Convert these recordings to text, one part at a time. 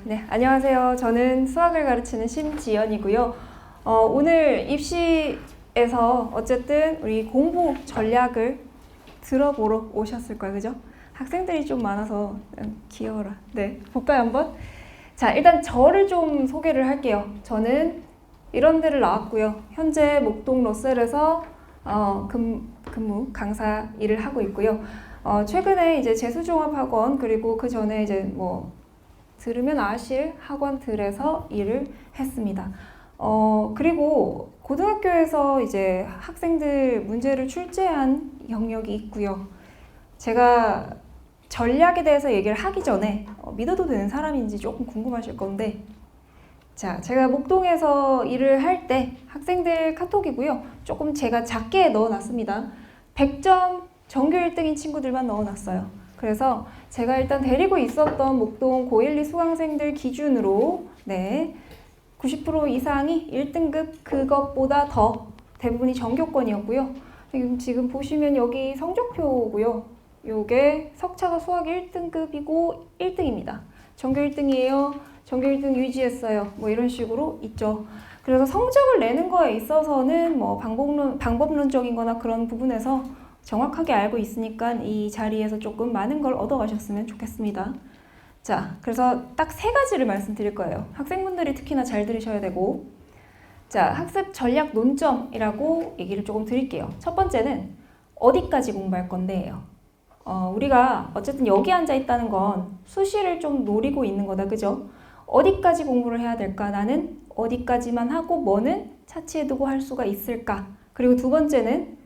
네, 안녕하세요. 저는 수학을 가르치는 심지연이고요. 오늘 입시에서 어쨌든 우리 공부 전략을 들어보러 오셨을 거예요. 그죠? 학생들이 좀 많아서 귀여워라. 네, 볼까요 한번? 자, 일단 저를 좀 소개를 할게요. 저는 이런 데를 나왔고요. 현재 목동 러셀에서 근무 강사 일을 하고 있고요. 최근에 이제 재수종합학원 그리고 그 전에 이제 뭐 들으면 아실 학원들에서 일을 했습니다. 그리고 고등학교에서 이제 학생들 문제를 출제한 영역이 있고요. 제가 전략에 대해서 얘기를 하기 전에 믿어도 되는 사람인지 조금 궁금하실 건데, 자, 제가 목동에서 일을 할 때 학생들 카톡이고요. 조금 제가 작게 넣어놨습니다. 100점 전교 1등인 친구들만 넣어놨어요. 그래서 제가 일단 데리고 있었던 목동 고1, 2 수강생들 기준으로 90% 이상이 1등급 그것보다 더 대부분이 전교권이었고요. 지금 보시면 여기 성적표고요. 요게 석차가 수학 1등급이고 1등입니다. 전교 1등이에요. 전교 1등 유지했어요. 뭐 이런 식으로 있죠. 그래서 성적을 내는 거에 있어서는 뭐 방법론적인 거나 그런 부분에서 정확하게 알고 있으니까 이 자리에서 조금 많은 걸 얻어가셨으면 좋겠습니다. 자, 그래서 딱 3가지를 말씀드릴 거예요. 학생분들이 특히나 잘 들으셔야 되고, 자, 학습 전략 논점이라고 얘기를 조금 드릴게요. 첫 번째는 어디까지 공부할 건데예요. 우리가 어쨌든 여기 앉아 있다는 건 수시를 좀 노리고 있는 거다, 그죠? 어디까지 공부를 해야 될까? 나는 어디까지만 하고 뭐는 차치해두고 할 수가 있을까? 그리고 두 번째는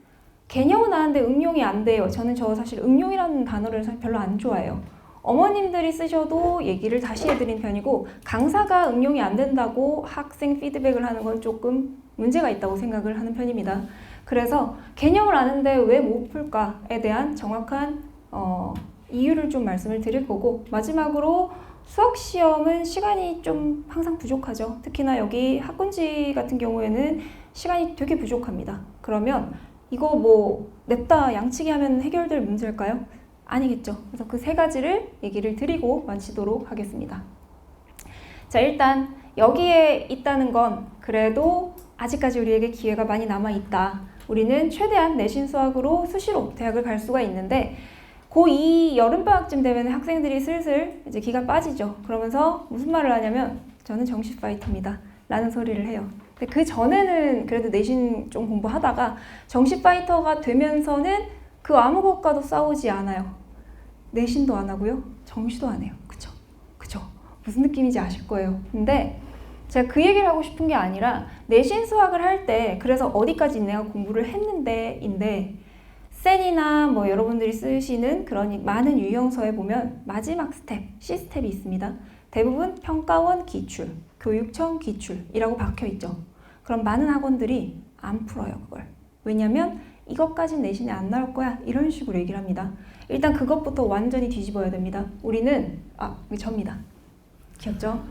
개념은 아는데 응용이 안 돼요. 저는 사실 응용이라는 단어를 별로 안 좋아해요. 어머님들이 쓰셔도 얘기를 다시 해드린 편이고, 강사가 응용이 안 된다고 학생 피드백을 하는 건 조금 문제가 있다고 생각을 하는 편입니다. 그래서 개념을 아는데 왜 못 풀까에 대한 정확한 이유를 좀 말씀을 드릴 거고, 마지막으로 수학시험은 시간이 좀 항상 부족하죠. 특히나 여기 학군지 같은 경우에는 시간이 되게 부족합니다. 그러면 이거 뭐 냅다 양치기 하면 해결될 문제일까요? 아니겠죠. 그래서 그 3가지를 얘기를 드리고 마치도록 하겠습니다. 자, 일단 여기에 있다는 건 그래도 아직까지 우리에게 기회가 많이 남아있다. 우리는 최대한 내신 수학으로 수시로 대학을 갈 수가 있는데, 고2 여름방학쯤 되면 학생들이 슬슬 이제 기가 빠지죠. 그러면서 무슨 말을 하냐면 저는 정시 파이터입니다 라는 소리를 해요. 근데 그 전에는 그래도 내신 좀 공부하다가 정시 파이터가 되면서는 그 아무 것과도 싸우지 않아요. 내신도 안 하고요. 정시도 안 해요. 그쵸? 그쵸? 무슨 느낌인지 아실 거예요. 근데 제가 그 얘기를 하고 싶은 게 아니라 내신 수학을 할 때 그래서 어디까지 내가 공부를 했는데인데, 센이나 뭐 여러분들이 쓰시는 그런 많은 유형서에 보면 마지막 스텝, C스텝이 있습니다. 대부분 평가원 기출, 교육청 기출이라고 박혀있죠. 그럼 많은 학원들이 안 풀어요, 그걸. 왜냐면 이것까진 내신에 안 나올 거야, 이런 식으로 얘기를 합니다. 일단 그것부터 완전히 뒤집어야 됩니다. 우리는 접니다. 귀엽죠?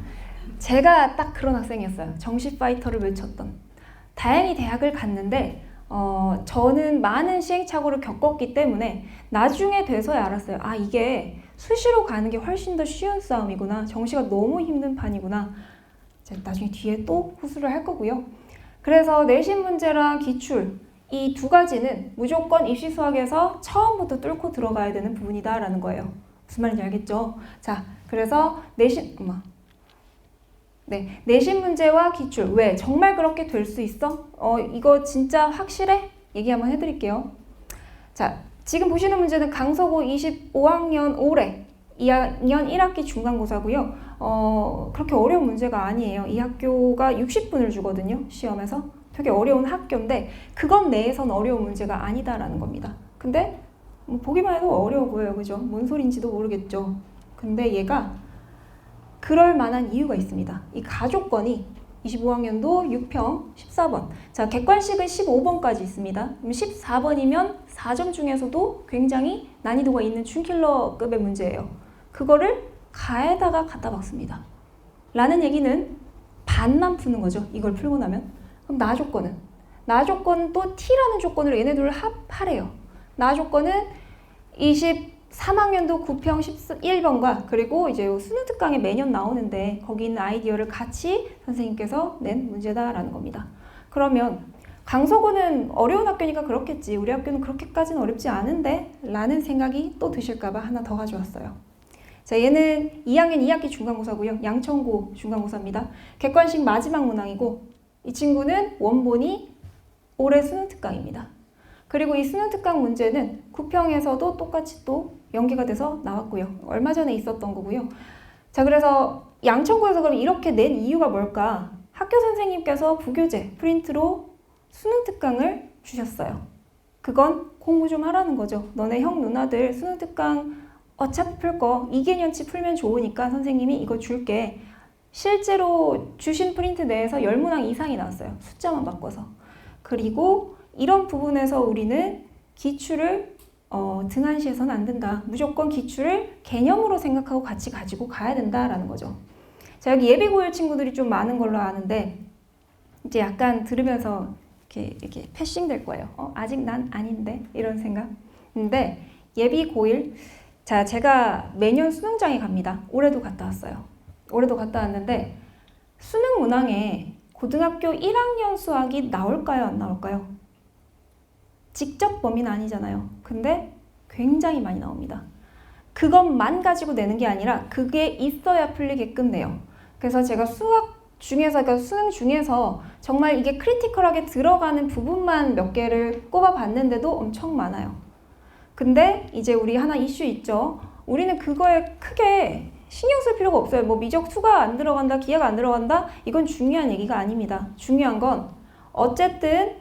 제가 딱 그런 학생이었어요. 정시 파이터를 외쳤던. 다행히 대학을 갔는데 저는 많은 시행착오를 겪었기 때문에 나중에 돼서야 알았어요. 이게 수시로 가는 게 훨씬 더 쉬운 싸움이구나. 정시가 너무 힘든 판이구나. 제가 나중에 뒤에 또 후수를 할 거고요. 그래서 내신 문제랑 기출, 이 2가지는 무조건 입시 수학에서 처음부터 뚫고 들어가야 되는 부분이다라는 거예요. 무슨 말인지 알겠죠? 자, 그래서 내신 문제와 기출. 왜? 정말 그렇게 될 수 있어? 이거 진짜 확실해? 얘기 한번 해드릴게요. 자, 지금 보시는 문제는 강서고 25학년 올해 2학년 1학기 중간고사고요. 그렇게 어려운 문제가 아니에요. 이 학교가 60분을 주거든요, 시험에서. 되게 어려운 학교인데 그것 내에선 어려운 문제가 아니다라는 겁니다. 근데 보기만 해도 어려워 보여요, 그죠? 뭔 소린지도 모르겠죠. 근데 얘가 그럴 만한 이유가 있습니다. 이 가족권이 25학년도 6평 14번. 자, 객관식은 15번까지 있습니다. 그럼 14번이면 4점 중에서도 굉장히 난이도가 있는 춘킬러급의 문제예요. 그거를 가에다가 갖다 박습니다. 라는 얘기는 반만 푸는 거죠. 이걸 풀고 나면. 그럼 나조건은 또 T라는 조건으로 얘네들을 합하래요. 나조건은 24 3학년도 9평 11번과 그리고 이제 수능 특강에 매년 나오는데 거기 있는 아이디어를 같이 선생님께서 낸 문제다라는 겁니다. 그러면 강서구는 어려운 학교니까 그렇겠지. 우리 학교는 그렇게까지는 어렵지 않은데 라는 생각이 또 드실까봐 하나 더 가져왔어요. 자, 얘는 2학년 2학기 중간고사고요. 양천고 중간고사입니다. 객관식 마지막 문항이고 이 친구는 원본이 올해 수능 특강입니다. 그리고 이 수능 특강 문제는 9평에서도 똑같이 또 연계가 돼서 나왔고요. 얼마 전에 있었던 거고요. 자, 그래서 양천구에서 그럼 이렇게 낸 이유가 뭘까? 학교 선생님께서 부교재 프린트로 수능 특강을 주셨어요. 그건 공부 좀 하라는 거죠. 너네 형 누나들 수능 특강 어차피 풀 거 2개년치 풀면 좋으니까 선생님이 이거 줄게. 실제로 주신 프린트 내에서 10문항 이상이 나왔어요. 숫자만 바꿔서. 그리고 이런 부분에서 우리는 기출을 등한시해서는 안 된다. 무조건 기출을 개념으로 생각하고 같이 가지고 가야 된다라는 거죠. 자, 여기 예비고일 친구들이 좀 많은 걸로 아는데 이제 약간 들으면서 이렇게 패싱 될 거예요. 아직 난 아닌데 이런 생각. 근데 예비고일, 자, 제가 매년 수능장에 갑니다. 올해도 갔다 왔어요. 올해도 갔다 왔는데 수능 문항에 고등학교 1학년 수학이 나올까요? 안 나올까요? 직접 범위는 아니잖아요. 근데 굉장히 많이 나옵니다. 그것만 가지고 내는 게 아니라 그게 있어야 풀리게끔 내요. 그래서 제가 수학 중에서, 그러니까 수능 중에서 정말 이게 크리티컬하게 들어가는 부분만 몇 개를 꼽아봤는데도 엄청 많아요. 근데 이제 우리 하나 이슈 있죠. 우리는 그거에 크게 신경 쓸 필요가 없어요. 뭐 미적 수가 안 들어간다, 기하가 안 들어간다, 이건 중요한 얘기가 아닙니다. 중요한 건 어쨌든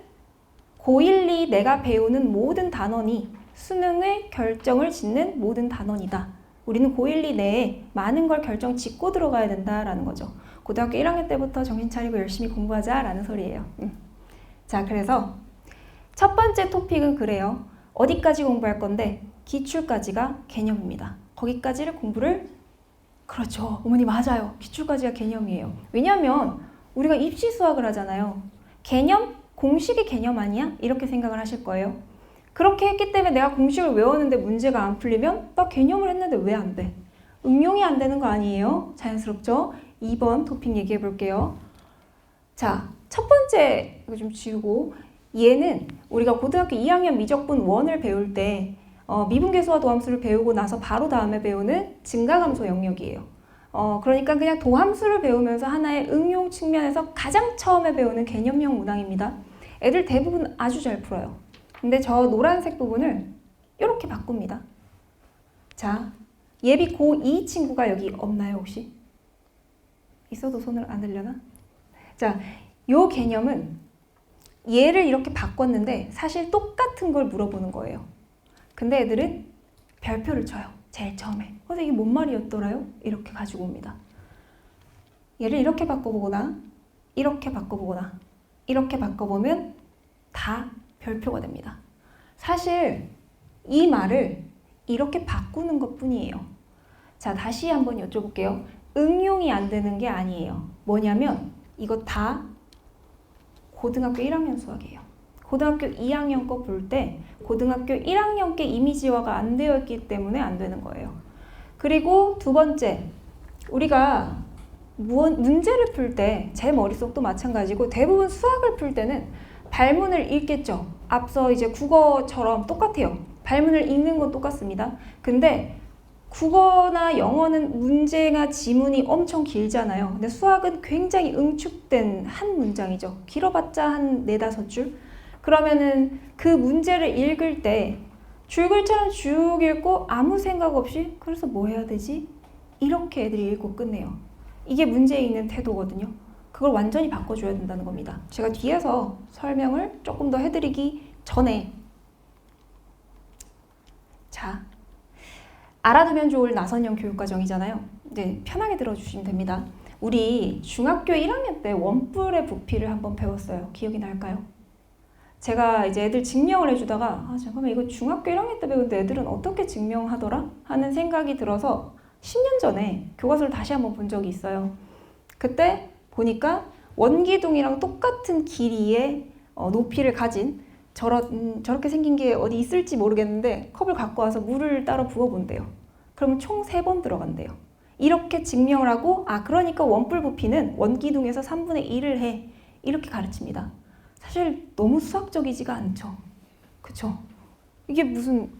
고1, 2 내가 배우는 모든 단원이 수능의 결정을 짓는 모든 단원이다. 우리는 고1, 2 내에 많은 걸 결정 짓고 들어가야 된다라는 거죠. 고등학교 1학년 때부터 정신 차리고 열심히 공부하자라는 소리예요. 자, 그래서 첫 번째 토픽은 그래요. 어디까지 공부할 건데 기출까지가 개념입니다. 거기까지를 공부를, 그렇죠. 어머니 맞아요. 기출까지가 개념이에요. 왜냐하면 우리가 입시 수학을 하잖아요. 개념? 공식이 개념 아니야? 이렇게 생각을 하실 거예요. 그렇게 했기 때문에 내가 공식을 외웠는데 문제가 안 풀리면 나 개념을 했는데 왜 안 돼? 응용이 안 되는 거 아니에요? 자연스럽죠? 2번 토픽 얘기해 볼게요. 자, 첫 번째 이거 좀 지우고, 얘는 우리가 고등학교 2학년 미적분 1을 배울 때 미분계수와 도함수를 배우고 나서 바로 다음에 배우는 증가감소 영역이에요. 그러니까 그냥 도함수를 배우면서 하나의 응용 측면에서 가장 처음에 배우는 개념형 문항입니다. 애들 대부분 아주 잘 풀어요. 근데 저 노란색 부분을 이렇게 바꿉니다. 자, 예비 고2 친구가 여기 없나요 혹시? 있어도 손을 안 들려나? 자, 요 개념은 얘를 이렇게 바꿨는데 사실 똑같은 걸 물어보는 거예요. 근데 애들은 별표를 쳐요. 제일 처음에. 그래서 이게 뭔 말이었더라요? 이렇게 가지고 옵니다. 얘를 이렇게 바꿔보거나 이렇게 바꿔보거나 이렇게 바꿔보면 다 별표가 됩니다. 사실 이 말을 이렇게 바꾸는 것 뿐이에요. 자, 다시 한번 여쭤볼게요. 응용이 안 되는 게 아니에요. 뭐냐면 이거 다 고등학교 1학년 수학이에요. 고등학교 2학년 거 볼 때 고등학교 1학년 게 이미지화가 안 되어 있기 때문에 안 되는 거예요. 그리고 두 번째, 우리가 문제를 풀 때 제 머릿속도 마찬가지고 대부분 수학을 풀 때는 발문을 읽겠죠. 앞서 이제 국어처럼 똑같아요. 발문을 읽는 건 똑같습니다. 근데 국어나 영어는 문제나 지문이 엄청 길잖아요. 근데 수학은 굉장히 응축된 한 문장이죠. 길어봤자 한 4-5줄. 그러면은 그 문제를 읽을 때 줄글자는 쭉 읽고 아무 생각 없이 그래서 뭐 해야 되지? 이렇게 애들이 읽고 끝내요. 이게 문제에 있는 태도거든요. 그걸 완전히 바꿔줘야 된다는 겁니다. 제가 뒤에서 설명을 조금 더 해드리기 전에, 자, 알아두면 좋을 나선형 교육과정이잖아요. 네, 편하게 들어주시면 됩니다. 우리 중학교 1학년 때 원뿔의 부피를 한번 배웠어요. 기억이 날까요? 제가 이제 애들 증명을 해주다가 잠깐만 이거 중학교 1학년 때 배웠는데 애들은 어떻게 증명하더라? 하는 생각이 들어서 10년 전에 교과서를 다시 한번 본 적이 있어요. 그때 보니까 원기둥이랑 똑같은 길이의 높이를 가진 저렇게 생긴 게 어디 있을지 모르겠는데 컵을 갖고 와서 물을 따로 부어본대요. 그러면 총 3번 들어간대요. 이렇게 증명을 하고 그러니까 원뿔 부피는 원기둥에서 3분의 1을 해. 이렇게 가르칩니다. 사실 너무 수학적이지가 않죠. 그쵸? 이게 무슨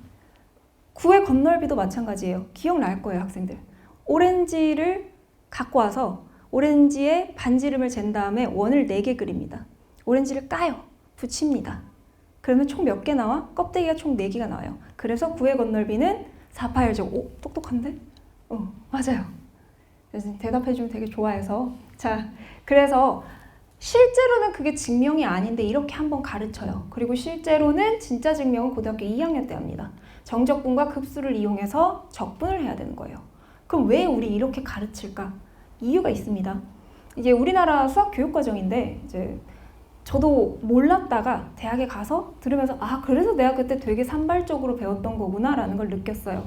구의 건널비도 마찬가지예요. 기억날 거예요, 학생들. 오렌지를 갖고 와서 오렌지에 반지름을 잰 다음에 원을 4개 그립니다. 오렌지를 까요. 붙입니다. 그러면 총 몇 개 나와? 껍데기가 총 4개가 나와요. 그래서 구의 건널비는 4파열제곱. 오, 똑똑한데? 맞아요. 그래서 대답해주면 되게 좋아해서. 자, 그래서 실제로는 그게 증명이 아닌데 이렇게 한번 가르쳐요. 그리고 실제로는 진짜 증명은 고등학교 2학년 때 합니다. 정적분과 급수를 이용해서 적분을 해야 되는 거예요. 그럼 왜 우리 이렇게 가르칠까? 이유가 있습니다. 이게 우리나라 수학 교육 과정인데 이제 저도 몰랐다가 대학에 가서 들으면서 그래서 내가 그때 되게 산발적으로 배웠던 거구나 라는 걸 느꼈어요.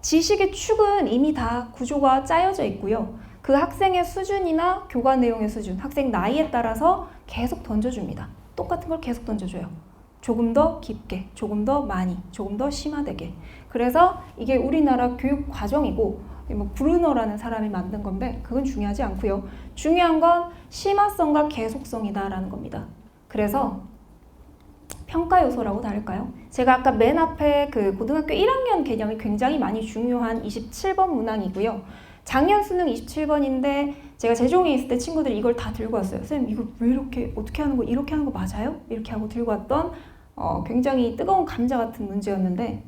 지식의 축은 이미 다 구조가 짜여져 있고요. 그 학생의 수준이나 교과 내용의 수준, 학생 나이에 따라서 계속 던져줍니다. 똑같은 걸 계속 던져줘요. 조금 더 깊게, 조금 더 많이, 조금 더 심화되게. 그래서 이게 우리나라 교육 과정이고 브루너라는 사람이 만든 건데 그건 중요하지 않고요. 중요한 건 심화성과 계속성이다라는 겁니다. 그래서 평가 요소라고 다를까요? 제가 아까 맨 앞에 그 고등학교 1학년 개념이 굉장히 많이 중요한 27번 문항이고요. 작년 수능 27번인데 제가 재종에 있을 때 친구들이 이걸 다 들고 왔어요. 선생님 이거 왜 이렇게 어떻게 하는 거 이렇게 하는 거 맞아요? 이렇게 하고 들고 왔던 굉장히 뜨거운 감자 같은 문제였는데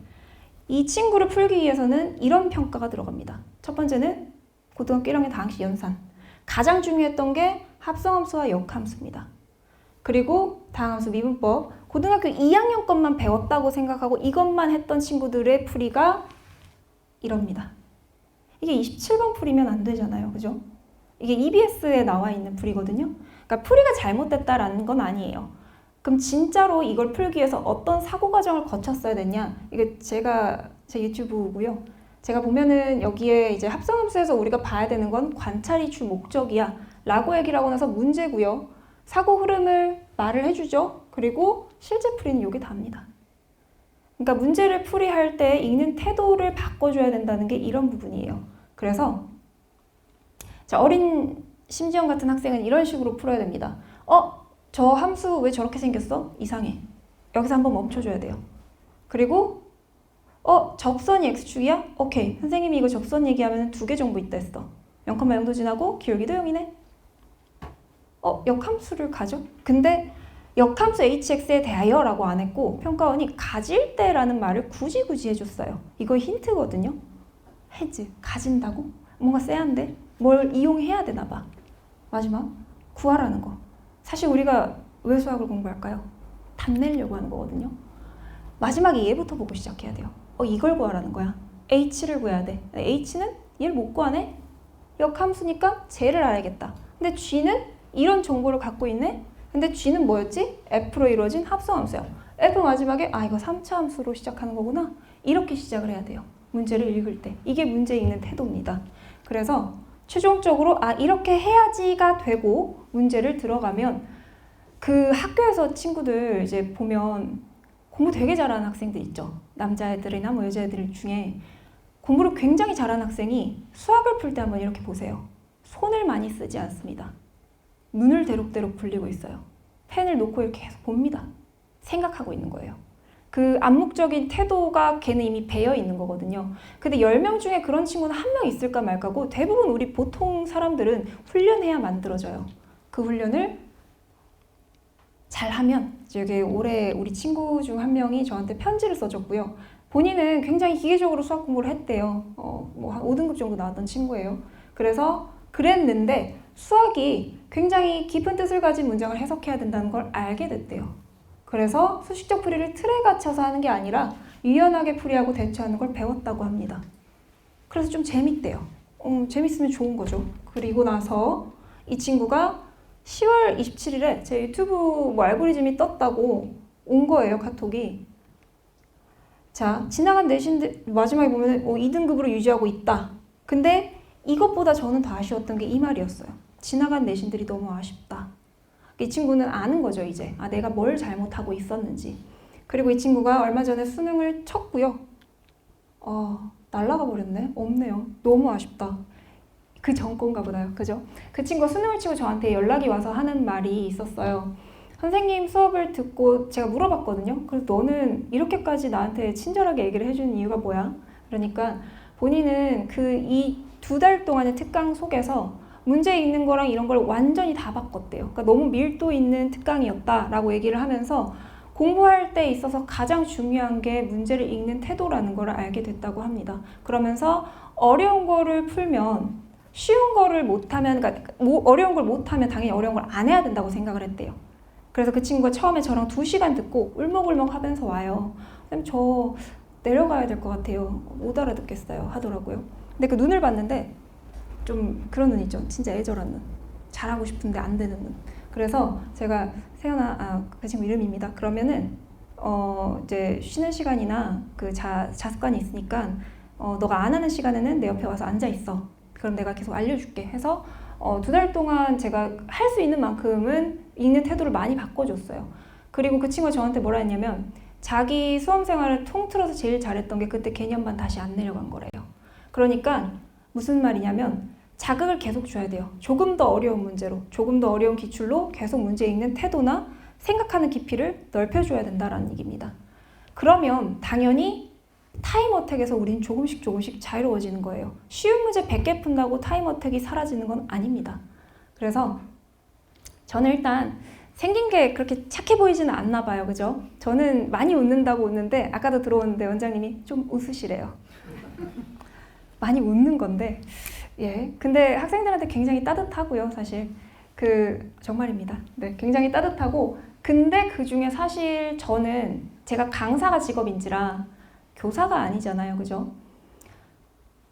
이 친구를 풀기 위해서는 이런 평가가 들어갑니다. 첫 번째는 고등학교 1학년 다항식 연산. 가장 중요했던 게 합성함수와 역함수입니다. 그리고 다항함수 미분법. 고등학교 2학년 것만 배웠다고 생각하고 이것만 했던 친구들의 풀이가 이럽니다. 이게 27번 풀이면 안 되잖아요. 그죠? 이게 EBS에 나와 있는 풀이거든요. 그러니까 풀이가 잘못됐다라는 건 아니에요. 그럼 진짜로 이걸 풀기 위해서 어떤 사고 과정을 거쳤어야 됐냐? 이게 제 유튜브고요. 제가 보면은 여기에 이제 합성함수에서 우리가 봐야 되는 건 관찰이 주 목적이야 라고 얘기를 하고 나서 문제고요. 사고 흐름을 말을 해주죠. 그리고 실제 풀이는 요게 답니다. 그러니까 문제를 풀이할 때 읽는 태도를 바꿔줘야 된다는 게 이런 부분이에요. 그래서 자, 어린 심지영 같은 학생은 이런 식으로 풀어야 됩니다. 저 함수 왜 저렇게 생겼어? 이상해. 여기서 한번 멈춰줘야 돼요. 그리고 접선이 x축이야? 오케이. 선생님이 이거 접선 얘기하면 2개 정보 있다 했어. 0,0도 지나고 기울기도 0이네. 역함수를 가죠? 근데 역함수 hx에 대하여 라고 안 했고 평가원이 가질 때라는 말을 굳이 해줬어요. 이거 힌트거든요. 해즈, 가진다고? 뭔가 쎄한데? 뭘 이용해야 되나 봐. 마지막, 구하라는 거. 사실 우리가 왜 수학을 공부할까요? 답 내려고 하는 거거든요. 마지막에 얘부터 보고 시작해야 돼요. 이걸 구하라는 거야. h를 구해야 돼. h는 얘를 못 구하네? 역함수니까 쟤를 알아야겠다. 근데 g는 이런 정보를 갖고 있네? 근데 g는 뭐였지? f로 이루어진 합성함수야. f 마지막에 이거 3차 함수로 시작하는 거구나. 이렇게 시작을 해야 돼요. 문제를 읽을 때. 이게 문제 읽는 태도입니다. 그래서 최종적으로 이렇게 해야지가 되고 문제를 들어가면 그 학교에서 친구들 이제 보면 공부 되게 잘하는 학생들 있죠. 남자애들이나 여자애들 중에 공부를 굉장히 잘하는 학생이 수학을 풀 때 한번 이렇게 보세요. 손을 많이 쓰지 않습니다. 눈을 대록대록 굴리고 있어요. 펜을 놓고 이렇게 계속 봅니다. 생각하고 있는 거예요. 그 암묵적인 태도가 걔는 이미 배어 있는 거거든요. 근데 10명 중에 그런 친구는 한 명 있을까 말까고 대부분 우리 보통 사람들은 훈련해야 만들어져요. 그 훈련을 잘하면 이게 올해 우리 친구 중 한 명이 저한테 편지를 써줬고요. 본인은 굉장히 기계적으로 수학 공부를 했대요. 한 5등급 정도 나왔던 친구예요. 그래서 그랬는데 수학이 굉장히 깊은 뜻을 가진 문장을 해석해야 된다는 걸 알게 됐대요. 그래서 수식적 풀이를 틀에 갇혀서 하는 게 아니라 유연하게 풀이하고 대처하는 걸 배웠다고 합니다. 그래서 좀 재밌대요. 재밌으면 좋은 거죠. 그리고 나서 이 친구가 10월 27일에 제 유튜브 알고리즘이 떴다고 온 거예요, 카톡이. 자, 지나간 내신들 마지막에 보면 2등급으로 유지하고 있다. 근데 이것보다 저는 더 아쉬웠던 게 이 말이었어요. 지나간 내신들이 너무 아쉽다. 이 친구는 아는 거죠, 이제. 아, 내가 뭘 잘못하고 있었는지. 그리고 이 친구가 얼마 전에 수능을 쳤고요. 날아가 버렸네. 없네요. 너무 아쉽다. 그 전 건가 보다요. 그죠? 그 친구가 수능을 치고 저한테 연락이 와서 하는 말이 있었어요. 선생님 수업을 듣고 제가 물어봤거든요. 그래서 너는 이렇게까지 나한테 친절하게 얘기를 해주는 이유가 뭐야? 그러니까 본인은 이 2달 동안의 특강 속에서 문제 있는 거랑 이런 걸 완전히 다 바꿨대요. 그러니까 너무 밀도 있는 특강이었다라고 얘기를 하면서 공부할 때 있어서 가장 중요한 게 문제를 읽는 태도라는 걸 알게 됐다고 합니다. 그러면서 어려운 거를 풀면 쉬운 거를 못하면, 그러니까 어려운 걸 못하면 당연히 어려운 걸 안 해야 된다고 생각을 했대요. 그래서 그 친구가 처음에 저랑 2시간 듣고 울먹울먹 하면서 와요. 선생님 저 내려가야 될 것 같아요. 못 알아듣겠어요 하더라고요. 근데 그 눈을 봤는데 좀 그런 눈 있죠. 진짜 애절한 눈. 잘하고 싶은데 안 되는 눈. 그래서 제가 세연아, 그 친구 이름입니다. 그러면은 이제 쉬는 시간이나 그 자습관이 있으니까 너가 안 하는 시간에는 내 옆에 와서 앉아 있어. 그럼 내가 계속 알려줄게 해서 2달 동안 제가 할 수 있는 만큼은 읽는 태도를 많이 바꿔줬어요. 그리고 그 친구가 저한테 뭐라 했냐면 자기 수험 생활을 통틀어서 제일 잘했던 게 그때 개념반 다시 안 내려간 거래요. 그러니까 무슨 말이냐면 자극을 계속 줘야 돼요. 조금 더 어려운 문제로, 조금 더 어려운 기출로 계속 문제 읽는 태도나 생각하는 깊이를 넓혀줘야 된다는 얘기입니다. 그러면 당연히 타임어택에서 우린 조금씩 자유로워지는 거예요. 쉬운 문제 100개 푼다고 타임어택이 사라지는 건 아닙니다. 그래서 저는 일단 생긴 게 그렇게 착해 보이지는 않나 봐요. 그죠? 저는 많이 웃는다고 웃는데 아까도 들어오는데 원장님이 좀 웃으시래요. 많이 웃는 건데 예. 근데 학생들한테 굉장히 따뜻하고요, 사실. 정말입니다. 네, 굉장히 따뜻하고, 근데 그 중에 사실 저는 제가 강사가 직업인지라 교사가 아니잖아요, 그죠?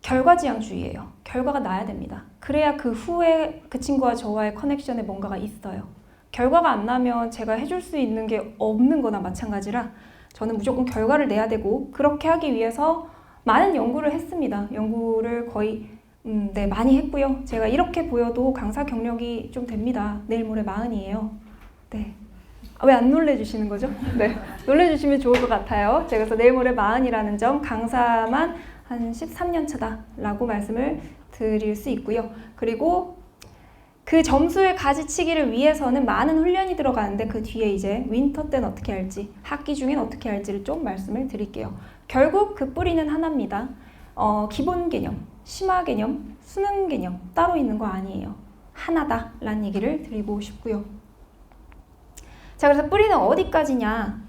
결과지향주의예요. 결과가 나야 됩니다. 그래야 그 후에 그 친구와 저와의 커넥션에 뭔가가 있어요. 결과가 안 나면 제가 해줄 수 있는 게 없는 거나 마찬가지라 저는 무조건 결과를 내야 되고, 그렇게 하기 위해서 많은 연구를 했습니다. 연구를 거의 네, 많이 했고요. 제가 이렇게 보여도 강사 경력이 좀 됩니다. 내일 모레 40이에요. 네. 왜 안 놀래주시는 거죠? 네. 놀래주시면 좋을 것 같아요. 제가 그래서 내일 모레 40이라는 점, 강사만 한 13년 차다라고 말씀을 드릴 수 있고요. 그리고 그 점수의 가지치기를 위해서는 많은 훈련이 들어가는데 그 뒤에 이제 윈터 때는 어떻게 할지, 학기 중엔 어떻게 할지를 좀 말씀을 드릴게요. 결국 그 뿌리는 하나입니다. 기본 개념, 심화 개념, 수능 개념 따로 있는 거 아니에요. 하나다 라는 얘기를 드리고 싶고요. 자, 그래서 뿌리는 어디까지냐?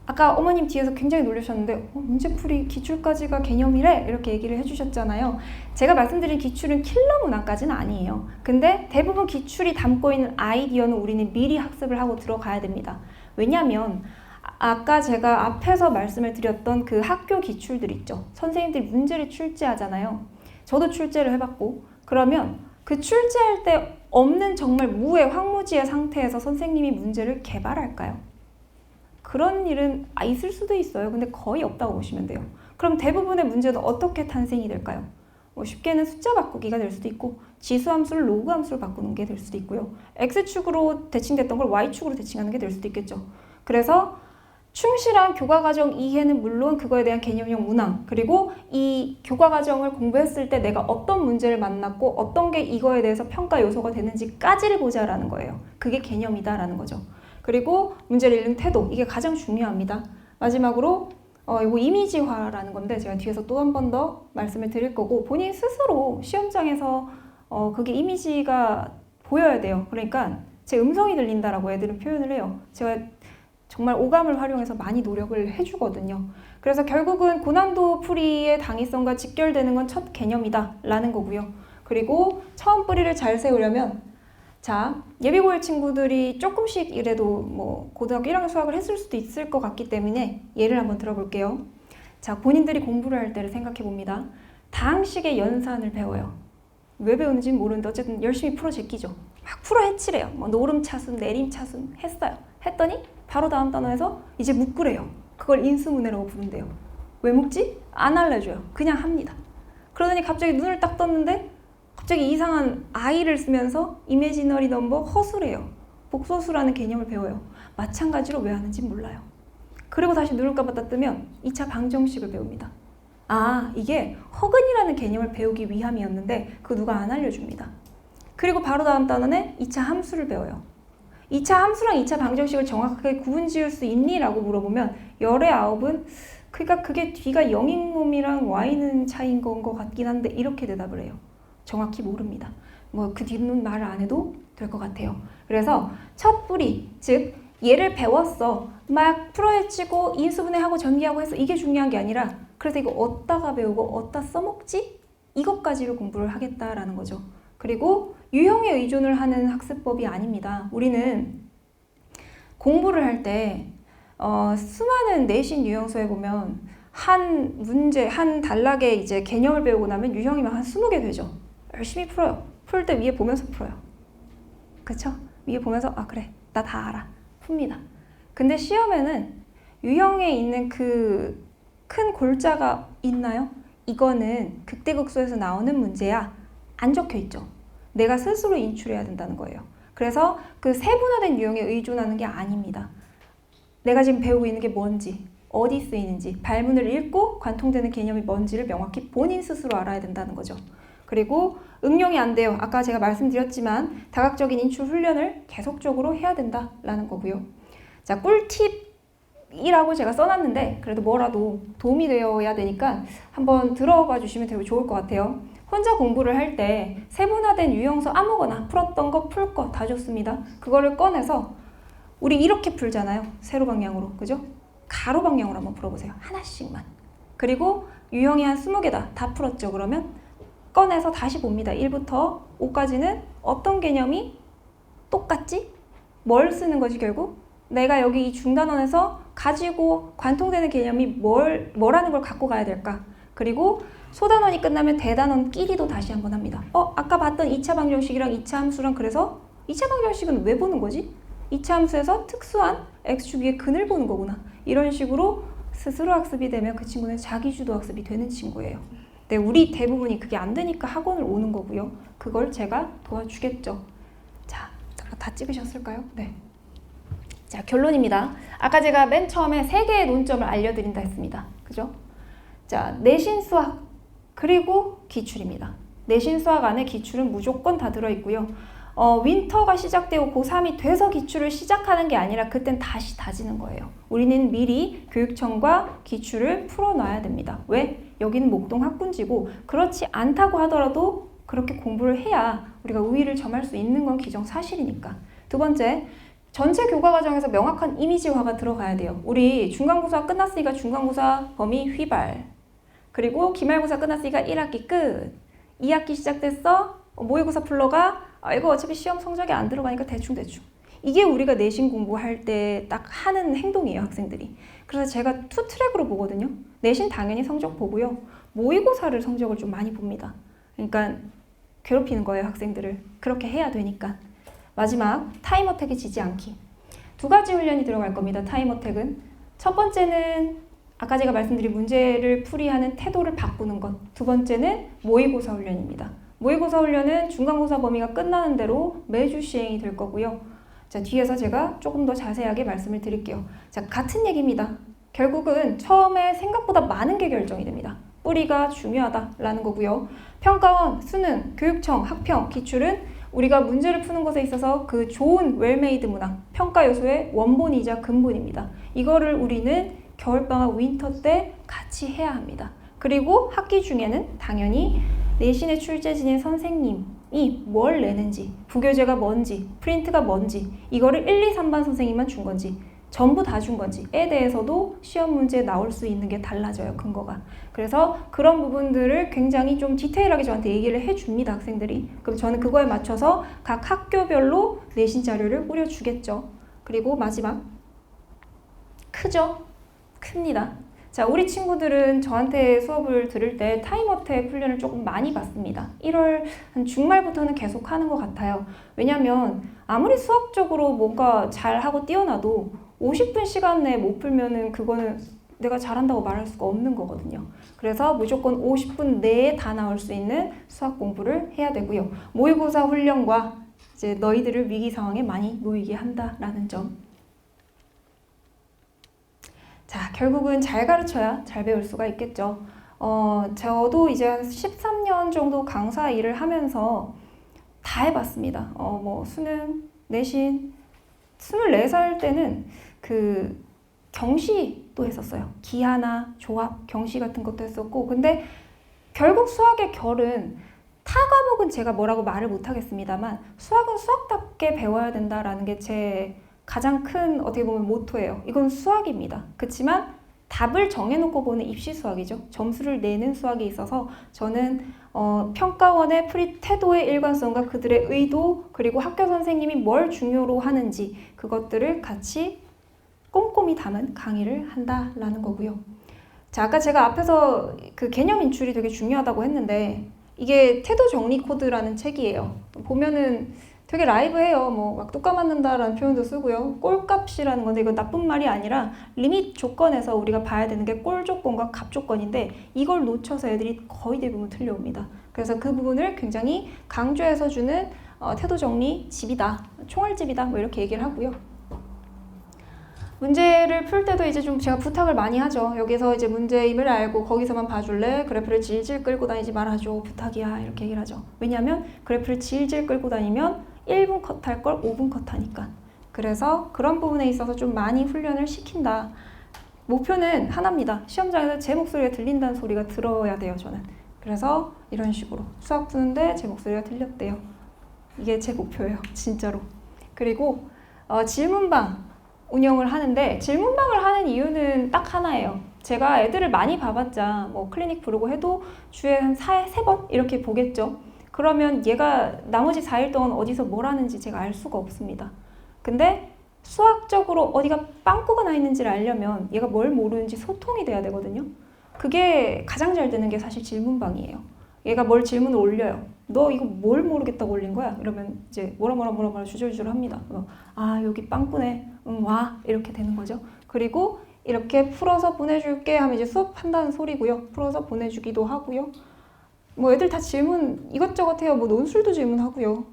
아까 어머님 뒤에서 굉장히 놀라셨는데 문제풀이 기출까지가 개념이래? 이렇게 얘기를 해주셨잖아요. 제가 말씀드린 기출은 킬러 문항까지는 아니에요. 근데 대부분 기출이 담고 있는 아이디어는 우리는 미리 학습을 하고 들어가야 됩니다. 왜냐하면 아까 제가 앞에서 말씀을 드렸던 그 학교 기출들 있죠. 선생님들이 문제를 출제하잖아요. 저도 출제를 해봤고, 그러면 그 출제할 때 없는 정말 무의 황무지의 상태에서 선생님이 문제를 개발할까요? 그런 일은 있을 수도 있어요. 근데 거의 없다고 보시면 돼요. 그럼 대부분의 문제는 어떻게 탄생이 될까요? 쉽게는 숫자 바꾸기가 될 수도 있고, 지수함수를 로그함수로 바꾸는 게 될 수도 있고요. X축으로 대칭됐던 걸 Y축으로 대칭하는 게 될 수도 있겠죠. 그래서 충실한 교과과정 이해는 물론 그거에 대한 개념형 문항, 그리고 이 교과과정을 공부했을 때 내가 어떤 문제를 만났고 어떤 게 이거에 대해서 평가 요소가 되는지까지를 보자라는 거예요. 그게 개념이다라는 거죠. 그리고 문제를 읽는 태도, 이게 가장 중요합니다. 마지막으로 이거 이미지화라는 건데 제가 뒤에서 또 한 번 더 말씀을 드릴 거고, 본인 스스로 시험장에서 그게 이미지가 보여야 돼요. 그러니까 제 음성이 들린다라고 애들은 표현을 해요. 제가 정말 오감을 활용해서 많이 노력을 해주거든요. 그래서 결국은 고난도 풀이의 당위성과 직결되는 건 첫 개념이다 라는 거고요. 그리고 처음 뿌리를 잘 세우려면, 자, 예비고일 친구들이 조금씩 이래도 뭐 고등학교 1학년 수학을 했을 수도 있을 것 같기 때문에 예를 한번 들어볼게요. 자, 본인들이 공부를 할 때를 생각해 봅니다. 다항식의 연산을 배워요. 왜 배우는지는 모르는데 어쨌든 열심히 풀어 제끼죠. 막 풀어 헤치래요. 뭐 노름차순, 내림차순 했어요. 했더니 바로 다음 단어에서 이제 묶으래요. 그걸 인수문해라고 부른대요. 왜 묶지? 안 알려줘요. 그냥 합니다. 그러더니 갑자기 눈을 딱 떴는데 갑자기 이상한 I를 쓰면서 이미지너리 넘버 허수래요. 복소수라는 개념을 배워요. 마찬가지로 왜 하는지 몰라요. 그리고 다시 눈을 감았다 뜨면 2차 방정식을 배웁니다. 아, 이게 허근이라는 개념을 배우기 위함이었는데 그거 누가 안 알려줍니다. 그리고 바로 다음 단원에 2차 함수를 배워요. 2차 함수랑 2차 방정식을 정확하게 구분 지을 수 있니? 라고 물어보면 열의 9은 그러니까 그게 D가 0인 놈이랑 Y는 차이인 건 것 같긴 한데 이렇게 대답을 해요. 정확히 모릅니다. 뭐 그 뒤는 말을 안 해도 될 것 같아요. 그래서 첫 뿌리, 즉 얘를 배웠어. 막 풀어헤치고 인수분해하고 전기하고 해서 이게 중요한 게 아니라 그래서 이거 어디다가 배우고 어디다 써먹지? 이것까지를 공부를 하겠다라는 거죠. 그리고 유형에 의존을 하는 학습법이 아닙니다. 우리는 공부를 할 때 수많은 내신 유형서에 보면 한 문제, 한 단락의 이제 개념을 배우고 나면 유형이면 한 20개 되죠. 열심히 풀어요. 풀 때 위에 보면서 풀어요. 그쵸? 위에 보면서 아 그래 나 다 알아. 풉니다. 근데 시험에는 유형에 있는 그 큰 골자가 있나요? 이거는 극대극소에서 나오는 문제야. 안 적혀 있죠. 내가 스스로 인출해야 된다는 거예요. 그래서 그 세분화된 유형에 의존하는 게 아닙니다. 내가 지금 배우고 있는 게 뭔지, 어디 쓰이는지, 발문을 읽고 관통되는 개념이 뭔지를 명확히 본인 스스로 알아야 된다는 거죠. 그리고 응용이 안 돼요. 아까 제가 말씀드렸지만 다각적인 인출 훈련을 계속적으로 해야 된다라는 거고요. 자, 꿀팁이라고 제가 써놨는데 그래도 뭐라도 도움이 되어야 되니까 한번 들어봐 주시면 되게 좋을 것 같아요. 혼자 공부를 할 때 세분화된 유형서 아무거나 풀었던 거 풀 거 다 좋습니다. 그거를 꺼내서 우리 이렇게 풀잖아요. 세로 방향으로. 그죠? 가로 방향으로 한번 풀어보세요. 하나씩만. 그리고 유형이 한 20개다. 다 풀었죠. 그러면 꺼내서 다시 봅니다. 1부터 5까지는 어떤 개념이 똑같지? 뭘 쓰는 거지 결국? 내가 여기 이 중단원에서 가지고 관통되는 개념이 뭐라는 걸 갖고 가야 될까? 그리고 소단원이 끝나면 대단원끼리도 다시 한번 합니다. 아까 봤던 2차 방정식이랑 2차 함수랑 그래서 2차 방정식은 왜 보는 거지? 2차 함수에서 특수한 x축 위에 근을 보는 거구나. 이런 식으로 스스로 학습이 되면 그 친구는 자기주도 학습이 되는 친구예요. 네, 우리 대부분이 그게 안 되니까 학원을 오는 거고요. 그걸 제가 도와주겠죠. 자, 다 찍으셨을까요? 네. 자, 결론입니다. 아까 제가 맨 처음에 3개의 논점을 알려드린다 했습니다. 그죠? 자, 내신 수학 그리고 기출입니다. 내신 수학 안에 기출은 무조건 다 들어있고요. 윈터가 시작되고 고3이 돼서 기출을 시작하는 게 아니라 그땐 다시 다지는 거예요. 우리는 미리 교육청과 기출을 풀어놔야 됩니다. 왜? 여기는 목동 학군지고 그렇지 않다고 하더라도 그렇게 공부를 해야 우리가 우위를 점할 수 있는 건 기정사실이니까. 두 번째, 전체 교과 과정에서 명확한 이미지화가 들어가야 돼요. 우리 중간고사 끝났으니까 중간고사 범위 휘발. 그리고 기말고사 끝났으니까 1학기 끝. 2학기 시작됐어. 모의고사 풀러가. 이거 어차피 시험 성적이 안 들어가니까 대충대충. 이게 우리가 내신 공부할 때 딱 하는 행동이에요, 학생들이. 그래서 제가 투 트랙으로 보거든요. 내신 당연히 성적 보고요. 모의고사를 성적을 좀 많이 봅니다. 그러니까 괴롭히는 거예요, 학생들을. 그렇게 해야 되니까. 마지막, 타임어택에 지지 않기. 2가지 훈련이 들어갈 겁니다, 타임어택은. 첫 번째는 아까 제가 말씀드린 문제를 풀이하는 태도를 바꾸는 것. 두 번째는 모의고사 훈련입니다. 모의고사 훈련은 중간고사 범위가 끝나는 대로 매주 시행이 될 거고요. 자, 뒤에서 제가 조금 더 자세하게 말씀을 드릴게요. 자, 같은 얘기입니다. 결국은 처음에 생각보다 많은 게 결정이 됩니다. 뿌리가 중요하다라는 거고요. 평가원, 수능, 교육청, 학평, 기출은 우리가 문제를 푸는 것에 있어서 그 좋은 웰메이드 문항, 평가 요소의 원본이자 근본입니다. 이거를 우리는 겨울방학 윈터 때 같이 해야 합니다. 그리고 학기 중에는 당연히 내신에 출제진인 선생님이 뭘 내는지, 부교재가 뭔지, 프린트가 뭔지, 이거를 1, 2, 3반 선생님만 준 건지, 전부 다 준 건지에 대해서도 시험 문제에 나올 수 있는 게 달라져요, 근거가. 그래서 그런 부분들을 굉장히 좀 디테일하게 저한테 얘기를 해줍니다, 학생들이. 그럼 저는 그거에 맞춰서 각 학교별로 내신 자료를 뿌려주겠죠. 그리고 마지막, 크죠? 큽니다. 자, 우리 친구들은 저한테 수업을 들을 때 타임어택 훈련을 조금 많이 받습니다. 1월 한 중말부터는 계속 하는 것 같아요. 왜냐면 아무리 수학적으로 뭔가 잘하고 뛰어나도 50분 시간 내에 못 풀면은 그거는 내가 잘한다고 말할 수가 없는 거거든요. 그래서 무조건 50분 내에 다 나올 수 있는 수학 공부를 해야 되고요. 모의고사 훈련과 이제 너희들을 위기 상황에 많이 놓이게 한다라는 점. 자, 결국은 잘 가르쳐야 잘 배울 수가 있겠죠. 저도 이제 한 13년 정도 강사 일을 하면서 다 해봤습니다. 뭐 수능, 내신, 24살 때는 그 경시도 했었어요. 기하나 조합, 경시 같은 것도 했었고, 근데 결국 수학의 결은 타 과목은 제가 뭐라고 말을 못하겠습니다만 수학은 수학답게 배워야 된다라는 게 제 가장 큰 어떻게 보면 모토예요. 이건 수학입니다. 그렇지만 답을 정해놓고 보는 입시 수학이죠. 점수를 내는 수학이 있어서 저는 평가원의 태도의 일관성과 그들의 의도 그리고 학교 선생님이 뭘 중요로 하는지 그것들을 같이 꼼꼼히 담은 강의를 한다라는 거고요. 자, 아까 제가 앞에서 그 개념 인출이 되게 중요하다고 했는데 이게 태도 정리 코드라는 책이에요. 보면은 되게 라이브해요. 뭐 막 뚝 까맞는다라는 표현도 쓰고요. 꼴값이라는 건데 이건 나쁜 말이 아니라 리밋 조건에서 우리가 봐야 되는 게 꼴 조건과 값 조건인데 이걸 놓쳐서 애들이 거의 대부분 틀려옵니다. 그래서 그 부분을 굉장히 강조해서 주는 태도 정리 집이다, 총알집이다 뭐 이렇게 얘기를 하고요. 문제를 풀 때도 이제 좀 제가 부탁을 많이 하죠. 여기서 이제 문제임을 알고 거기서만 봐줄래? 그래프를 질질 끌고 다니지 말아줘. 부탁이야. 이렇게 얘기를 하죠. 왜냐하면 그래프를 질질 끌고 다니면 1분 컷 할 걸 5분 컷 하니까. 그래서 그런 부분에 있어서 좀 많이 훈련을 시킨다. 목표는 하나입니다. 시험장에서 제 목소리가 들린다는 소리가 들어야 돼요. 저는. 그래서 이런 식으로 수학 푸는데 제 목소리가 들렸대요. 이게 제 목표예요. 진짜로. 그리고 질문방 운영을 하는데 질문방을 하는 이유는 딱 하나예요. 제가 애들을 많이 봐봤자 뭐 클리닉 부르고 해도 주에 한 3번 이렇게 보겠죠. 그러면 얘가 나머지 4일 동안 어디서 뭘 하는지 제가 알 수가 없습니다. 근데 수학적으로 어디가 빵꾸가 나 있는지를 알려면 얘가 뭘 모르는지 소통이 돼야 되거든요. 그게 가장 잘 되는 게 사실 질문방이에요. 얘가 뭘 질문을 올려요. 너 이거 뭘 모르겠다고 올린 거야? 이러면 이제 뭐라 주저주저 합니다. 아 여기 빵꾸네. 와 이렇게 되는 거죠. 그리고 이렇게 풀어서 보내줄게 하면 이제 수업한다는 소리고요. 풀어서 보내주기도 하고요. 뭐 애들 다 질문 이것저것 해요. 뭐 논술도 질문하고요.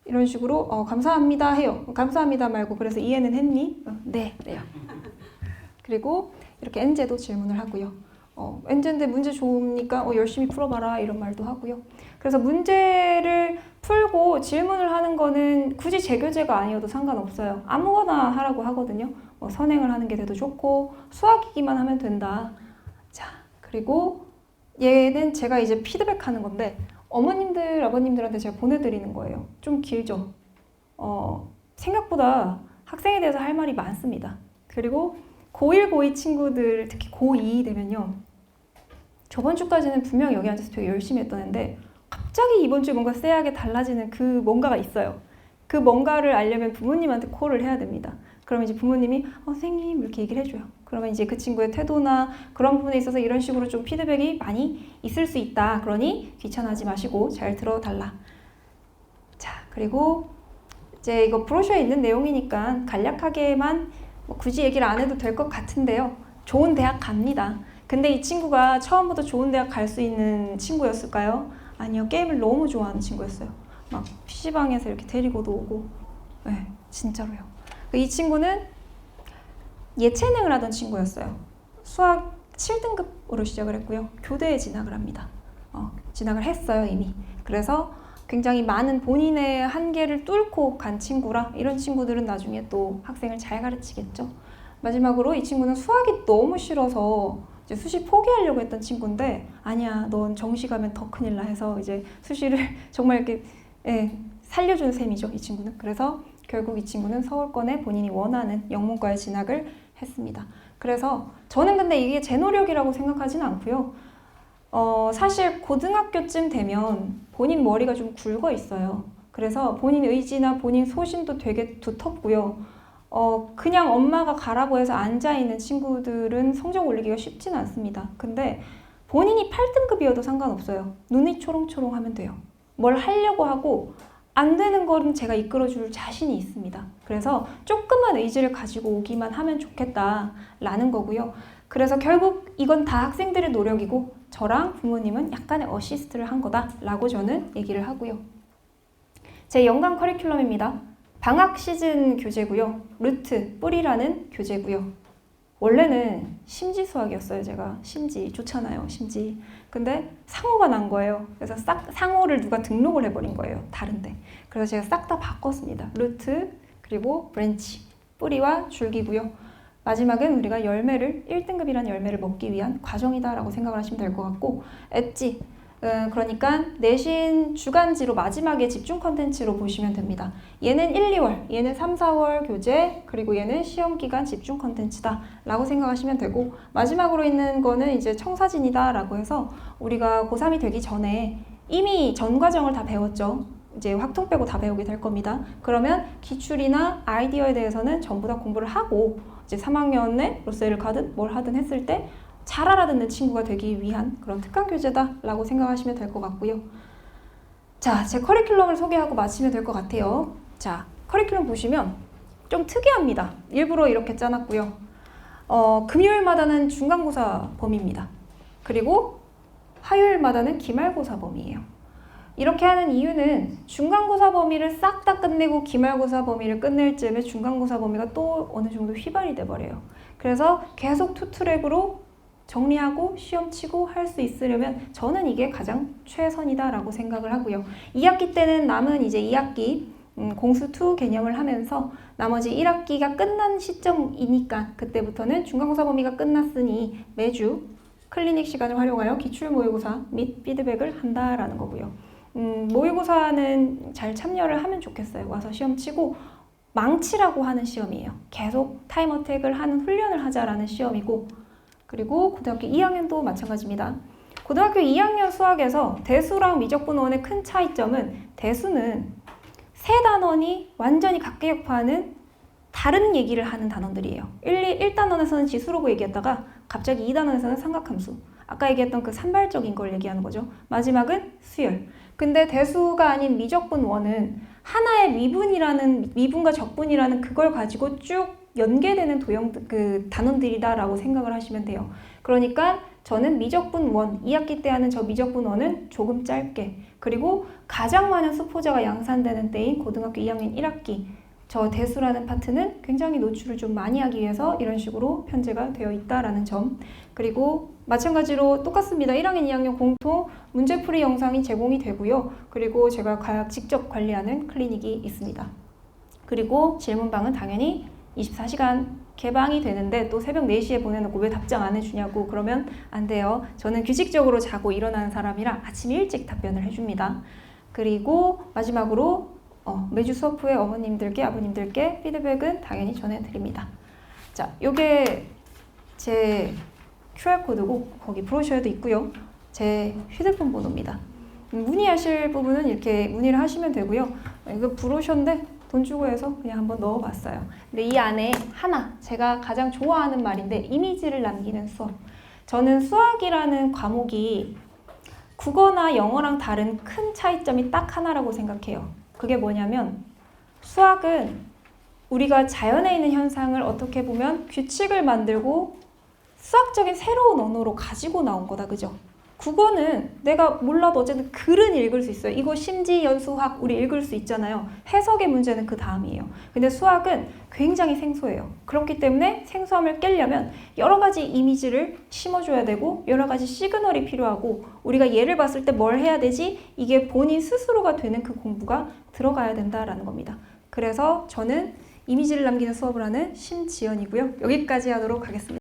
이런 식으로 감사합니다 해요. 감사합니다 말고 그래서 이해는 했니? 네 그래요. 그리고 이렇게 엔제도 질문을 하고요. 엔제인데 문제 좋으니까 열심히 풀어봐라 이런 말도 하고요. 그래서 문제를 풀고 질문을 하는 거는 굳이 재교재가 아니어도 상관없어요. 아무거나 하라고 하거든요. 선행을 하는 게 돼도 좋고 수학이기만 하면 된다. 자, 그리고 얘는 제가 이제 피드백하는 건데 어머님들, 아버님들한테 제가 보내드리는 거예요. 좀 길죠? 생각보다 학생에 대해서 할 말이 많습니다. 그리고 고1, 고2 친구들, 특히 고2 되면요. 저번 주까지는 분명 여기 앉아서 되게 열심히 했던 애인데 갑자기 이번 주에 뭔가 쎄하게 달라지는 그 뭔가가 있어요. 그 뭔가를 알려면 부모님한테 콜을 해야 됩니다. 그러면 이제 부모님이 선생님 이렇게 얘기를 해줘요. 그러면 이제 그 친구의 태도나 그런 부분에 있어서 이런 식으로 좀 피드백이 많이 있을 수 있다. 그러니 귀찮아하지 마시고 잘 들어달라. 자, 그리고 이제 이거 브로셔에 있는 내용이니까 간략하게만 굳이 얘기를 안 해도 될 것 같은데요. 좋은 대학 갑니다. 근데 이 친구가 처음부터 좋은 대학 갈 수 있는 친구였을까요? 아니요. 게임을 너무 좋아하는 친구였어요. 막 PC방에서 이렇게 데리고도 오고. 네, 진짜로요. 이 친구는 예체능을 하던 친구였어요. 수학 7등급으로 시작을 했고요. 교대에 진학을 합니다. 진학을 했어요, 이미. 그래서 굉장히 많은 본인의 한계를 뚫고 간 친구라 이런 친구들은 나중에 또 학생을 잘 가르치겠죠. 마지막으로 이 친구는 수학이 너무 싫어서 이제 수시 포기하려고 했던 친구인데 아니야, 넌 정시 가면 더 큰일 나 해서 이제 수시를 정말 이렇게 살려준 셈이죠, 이 친구는. 그래서 결국 이 친구는 서울권에 본인이 원하는 영문과에 진학을 했습니다. 그래서 저는 근데 이게 제 노력이라고 생각하지는 않고요. 사실 고등학교쯤 되면 본인 머리가 좀 굵어 있어요. 그래서 본인 의지나 본인 소신도 되게 두텁고요. 그냥 엄마가 가라고 해서 앉아있는 친구들은 성적 올리기가 쉽지는 않습니다. 근데 본인이 8등급이어도 상관없어요. 눈이 초롱초롱하면 돼요. 뭘 하려고 하고 안 되는 거는 제가 이끌어줄 자신이 있습니다. 그래서 조금만 의지를 가지고 오기만 하면 좋겠다라는 거고요. 그래서 결국 이건 다 학생들의 노력이고 저랑 부모님은 약간의 어시스트를 한 거다라고 저는 얘기를 하고요. 제 연간 커리큘럼입니다. 방학 시즌 교재고요. 루트, 뿌리라는 교재고요. 원래는 심지 수학이었어요. 제가 심지 좋잖아요. 심지. 근데 상호가 난 거예요. 그래서 상호를 누가 등록을 해버린 거예요. 다른데. 그래서 제가 싹 다 바꿨습니다. 루트 그리고 브랜치, 뿌리와 줄기고요. 마지막은 우리가 1등급이라는 열매를 먹기 위한 과정이다라고 생각을 하시면 될 것 같고, 엣지, 그러니까 내신 주간지로 마지막에 집중 컨텐츠로 보시면 됩니다. 얘는 1, 2월, 얘는 3, 4월 교재, 그리고 얘는 시험기간 집중 컨텐츠다 라고 생각하시면 되고, 마지막으로 있는 거는 이제 청사진이다 라고 해서 우리가 고3이 되기 전에 이미 전 과정을 다 배웠죠. 이제 확통 빼고 다 배우게 될 겁니다. 그러면 기출이나 아이디어에 대해서는 전부 다 공부를 하고 이제 3학년에 로셀을 가든 뭘 하든 했을 때 잘 알아듣는 친구가 되기 위한 그런 특강 교재다라고 생각하시면 될 것 같고요. 자, 제 커리큘럼을 소개하고 마치면 될 것 같아요. 자, 커리큘럼 보시면 좀 특이합니다. 일부러 이렇게 짜놨고요. 금요일마다는 중간고사 범위입니다. 그리고 화요일마다는 기말고사 범위예요. 이렇게 하는 이유는 중간고사 범위를 싹 다 끝내고 기말고사 범위를 끝낼 즈음에 중간고사 범위가 또 어느 정도 휘발이 돼버려요. 그래서 계속 투트랙으로 정리하고 시험 치고 할 수 있으려면 저는 이게 가장 최선이다라고 생각을 하고요. 2학기 때는 남은 이제 2학기 공수2 개념을 하면서 나머지 1학기가 끝난 시점이니까 그때부터는 중간고사 범위가 끝났으니 매주 클리닉 시간을 활용하여 기출 모의고사 및 피드백을 한다라는 거고요. 모의고사는 잘 참여를 하면 좋겠어요. 와서 시험 치고 망치라고 하는 시험이에요. 계속 타임 어택을 하는 훈련을 하자라는 시험이고, 그리고 고등학교 2학년도 마찬가지입니다. 고등학교 2학년 수학에서 대수랑 미적분원의 큰 차이점은 대수는 세 단원이 완전히 각계격파하는 다른 얘기를 하는 단원들이에요. 1단원에서는 지수로고 얘기했다가 갑자기 2단원에서는 삼각함수, 아까 얘기했던 그 산발적인 걸 얘기하는 거죠. 마지막은 수열. 근데 대수가 아닌 미적분원은 하나의 미분과 적분이라는 그걸 가지고 쭉 연계되는 단원들이다라고 생각을 하시면 돼요. 그러니까 저는 미적분 원, 2학기 때 하는 저 미적분 원은 조금 짧게, 그리고 가장 많은 수포자가 양산되는 때인 고등학교 2학년 1학기 저 대수라는 파트는 굉장히 노출을 좀 많이 하기 위해서 이런 식으로 편제가 되어 있다라는 점. 그리고 마찬가지로 똑같습니다. 1학년, 2학년 공통 문제풀이 영상이 제공이 되고요. 그리고 제가 직접 관리하는 클리닉이 있습니다. 그리고 질문방은 당연히 24시간 개방이 되는데 또 새벽 4시에 보내놓고 왜 답장 안 해주냐고 그러면 안 돼요. 저는 규칙적으로 자고 일어나는 사람이라 아침 일찍 답변을 해줍니다. 그리고 마지막으로 매주 수업 후에 어머님들께 아버님들께 피드백은 당연히 전해드립니다. 자, 요게 제 QR코드고 거기 브로셔에도 있고요. 제 휴대폰 번호입니다. 문의하실 부분은 이렇게 문의를 하시면 되고요. 이거 브로셔인데 돈 주고 해서 그냥 한번 넣어봤어요. 근데 이 안에 하나, 제가 가장 좋아하는 말인데, 이미지를 남기는 수업. 저는 수학이라는 과목이 국어나 영어랑 다른 큰 차이점이 딱 하나라고 생각해요. 그게 뭐냐면 수학은 우리가 자연에 있는 현상을 어떻게 보면 규칙을 만들고 수학적인 새로운 언어로 가지고 나온 거다, 그죠? 국어는 내가 몰라도 어쨌든 글은 읽을 수 있어요. 이거 심지, 연수학 우리 읽을 수 있잖아요. 해석의 문제는 그 다음이에요. 근데 수학은 굉장히 생소해요. 그렇기 때문에 생소함을 깨려면 여러 가지 이미지를 심어줘야 되고 여러 가지 시그널이 필요하고 우리가 예를 봤을 때 뭘 해야 되지? 이게 본인 스스로가 되는 그 공부가 들어가야 된다라는 겁니다. 그래서 저는 이미지를 남기는 수업을 하는 심지연이고요. 여기까지 하도록 하겠습니다.